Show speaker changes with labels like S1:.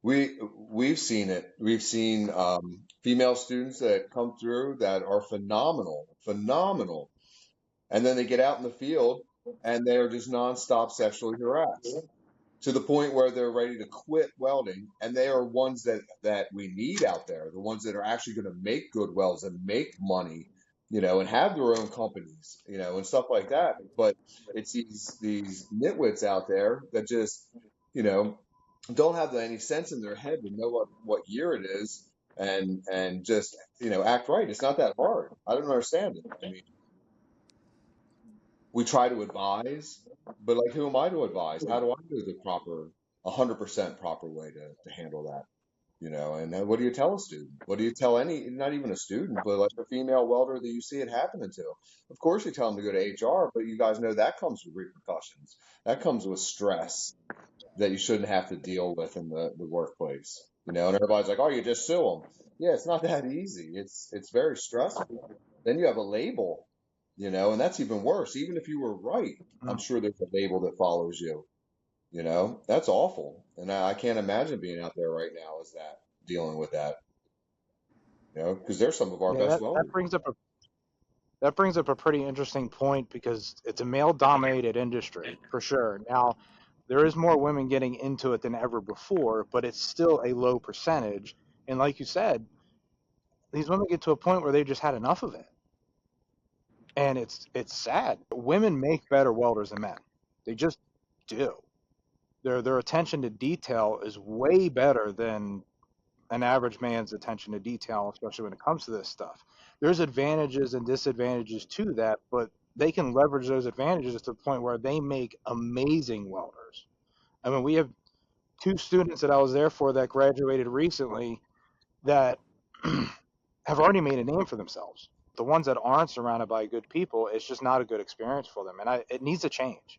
S1: We've seen it. We've seen female students that come through that are phenomenal, phenomenal, and then they get out in the field and they are just nonstop sexually harassed to the point where they're ready to quit welding, and they are ones that we need out there, the ones that are actually going to make good welds and make money, and have their own companies, and stuff like that. But it's these nitwits out there that just, you know, don't have any sense in their head to know what year it is, and just, act right. It's not that hard. I don't understand it. I mean, we try to advise, but like, who am I to advise? How do I know the 100% proper way to handle that? And then what do you tell a student? What do you tell not even a student, but like a female welder that you see it happening to? Of course, you tell them to go to HR, but you guys know that comes with repercussions. That comes with stress that you shouldn't have to deal with in the workplace. And everybody's like, oh, you just sue them. Yeah, it's not that easy. It's very stressful. Then you have a label, and that's even worse. Even if you were right, I'm
S2: Mm.
S1: sure there's a label that follows you. That's awful. And I can't imagine being out there right now as that, dealing with that, because they're some of our
S2: Yeah,
S1: best
S2: that
S1: welders.
S2: brings up a pretty interesting point because it's a male dominated industry for sure. Now, there is more women getting into it than ever before, but it's still a low percentage. And like you said, these women get to a point where they've just had enough of it. And it's sad. Women make better welders than men. They just do. Their attention to detail is way better than an average man's attention to detail, especially when it comes to this stuff. There's advantages and disadvantages to that, but they can leverage those advantages to the point where they make amazing welders. I mean, we have two students that I was there for that graduated recently that have already made a name for themselves. The ones that aren't surrounded by good people, it's just not a good experience for them, and it needs to change.